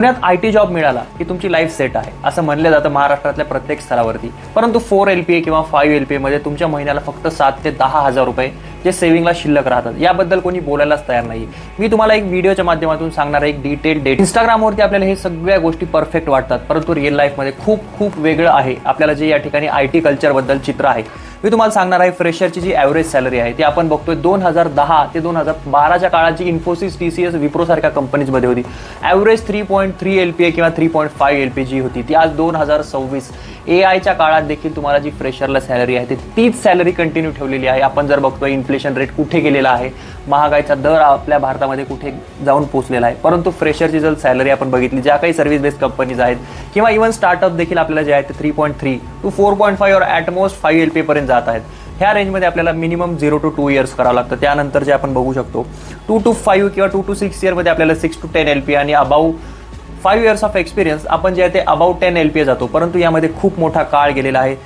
पुण्यात IT job मिळाला की तुमची लाईफ सेट आहे असं म्हणलं जातं महाराष्ट्रातल्या प्रत्येक स्तरावरती. परंतु 4 LPA किंवा 5 LPA मध्ये तुमच्या महिन्याला फक्त 7 ते 10 हजार रुपये जे सेव्हिंगला शिल्लक राहतात, याबद्दल कोणी बोलायलाच तयार नाही. मी तुम्हाला एक व्हिडिओच्या माध्यमातून सांगणार एक डिटेल डेट. इंस्टाग्रामवरती आपल्याला हे सगळ्या गोष्टी परफेक्ट वाटतात, परंतु रिअल लाईफमध्ये खूप खूप वेगळं आहे. आपल्याला जे या ठिकाणी IT कल्चरबद्दल चित्र आहे मी तुम्हाला सांगणार आहे. फ्रेशरची जी ॲव्हरेज सॅलरी आहे ती आपण बघतोय 2010 ते 2012च्या काळात जी इन्फोसिस, TCS, विप्रो सारख्या कंपनीजमध्ये होती, ॲव्हरेज 3.3 LPA किंवा 3.5 LPA जी होती ती आज 2026 AIच्या काळात देखील तुम्हाला जी फ्रेशरला सॅलरी आहे तीच सॅलरी कंटिन्यू ठेवलेली आहे. आपण जर बघतोय इन्फ्लेशन रेट कुठे गेलेला आहे, महागाईचा दर आपल्या भारतामध्ये कुठे जाऊन पोहोचलेला आहे, परंतु फ्रेशरची जर सॅलरी आपण बघितली, ज्या काही सर्व्हिस बेस्ड कंपनीज आहेत किंवा इव्हन स्टार्टअप देखील आपल्याला जे आहे ते 3.3 to 4.5 और ॲट मोस्ट 5 LPA पर्यंत जात आहेत. ह्या रेंजमध्ये आपल्याला मिनिमम 0 to 2 इयर्स करावं लागतं. त्यानंतर जे आपण बघू शकतो 2 to 5 किंवा 2 to 6 इयरमध्ये आपल्याला 6 to 10 LPA आणि अबाव 5 इयर्स ऑफ एक्सपिरियन्स आपण जे आहे ते अबाव 10 LPA जातो. परंतु यामध्ये खूप मोठा काळ गेलेला आहे.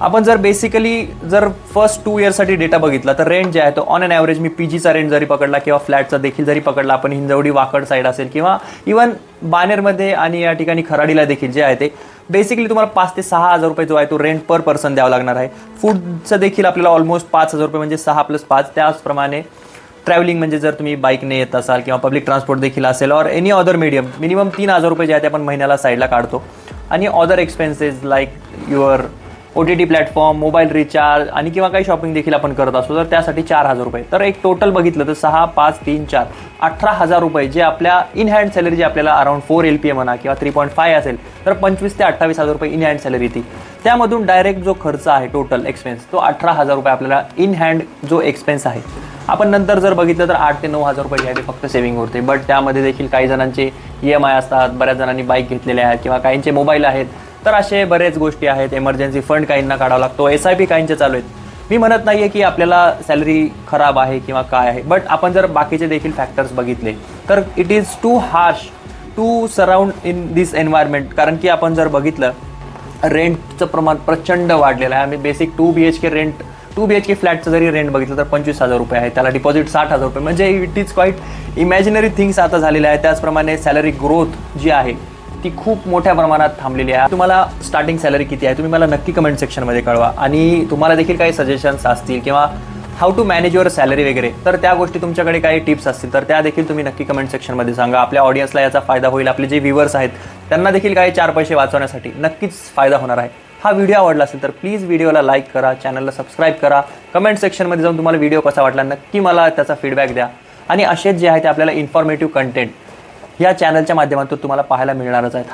आपण जर बेसिकली जर फर्स्ट 2 इयर्ससाठी डेटा बघितला तर रेंट जे आहे तो ऑन अन ॲव्हरेज, मी PGचा रेंट जरी पकडला किंवा फ्लॅटचा देखील जरी पकडला, आपण हिंजवडी वाकड साईड असेल किंवा इव्हन बानेरमध्ये आणि या ठिकाणी खराडीला देखील जे आहे ते बेसिकली तुम्हाला 5 ते 6 हजार रुपये जो आहे तो रेंट पर पर्सन द्यावा लागणार आहे. फूडचं देखील आपल्याला ऑलमोस्ट 5 हजार रुपये म्हणजे 6 + 5. त्याचप्रमाणे ट्रॅव्हलिंग म्हणजे जर तुम्ही बाईकने येत असाल किंवा पब्लिक ट्रान्सपोर्ट देखील असेल और एनी अदर मीडियम, मिनिमम 3 हजार रुपये जे आहे ते आपण महिन्याला साईडला काढतो. आणि other expenses like your OTT platform, mobile recharge आणि किंवा काही शॉपिंग देखील आपण करत असतो तर त्यासाठी 4 हजार रुपये. तर एक टोटल बघितलं तर 6, 5, 3, 4 18 हजार रुपये जे आपल्या इन हँड सॅलरी, जे आपल्याला अराउंड 4 LPA म्हणा किंवा 3.5 असेल तर 25 ते 28 हजार रुपये इन हँड सॅलरी ती. त्यामधून डायरेक्ट जो खर्च आहे टोटल एक्सपेन्स तो 18 हजार रुपये आपल्याला इन हँड जो एक्सपेन्स आहे. आपण नंतर जर बघितलं तर 8 ते 9 हजार रुपये जे आहे ते फक्त सेव्हिंग होते. बट त्यामध्ये देखील काही जणांचे EMI असतात, बऱ्याच जणांनी बाईक घेतलेले आहेत किंवा काहींचे मोबाईल आहेत. तर असे बरेच गोष्टी आहेत. इमर्जन्सी फंड काहींना काढावा लागतो, SIP काहींचे चालू आहेत. मी म्हणत नाही आहे की आपल्याला सॅलरी खराब आहे किंवा काय आहे, बट आपण जर बाकीचे देखील फॅक्टर्स बघितले तर it is too harsh to surround in this environment. कारण की आपण जर बघितलं रेंटचं प्रमाण प्रचंड वाढलेलं आहे. आम्ही बेसिक 2 BHK फ्लॅटचं जरी रेंट बघितलं तर 25 हजार रुपये आहे, त्याला डिपॉझिट 60 हजार रुपये, म्हणजे it is quite imaginary things आता झालेल्या आहे. त्याचप्रमाणे सॅलरी ग्रोथ जी आहे ती खूप मोठ्या प्रमाणात थांबलेली आहे. तुम्हाला स्टार्टिंग सॅलरी किती आहे तुम्ही मला नक्की कमेंट सेक्शनमध्ये कळवा. आणि तुम्हाला देखील काही सजेशन्स असतील किंवा how to manage your salary वगैरे, तर त्या गोष्टी तुमच्याकडे काही टिप्स असतील तर त्या देखील तुम्ही नक्की कमेंट सेक्शनमध्ये सांगा. आपल्या ऑडियन्सला याचा फायदा होईल. आपले जे व्ह्यूवर्स आहेत त्यांना देखील काही 4 पैसे वाचवण्यासाठी नक्कीच फायदा होणार आहे. हा व्हिडिओ आवडला असेल तर प्लीज व्हिडिओला लाईक करा, चॅनलला सबस्क्राईब करा. कमेंट सेक्शनमध्ये जाऊन तुम्हाला व्हिडिओ कसा वाटला नक्की मला त्याचा फीडबॅक द्या. आणि असेच जे आहे ते आपल्याला इन्फॉर्मेटिव्ह कंटेंट या चॅनलच्या माध्यमातून तुम्हाला पाहायला मिळणारच आहेत.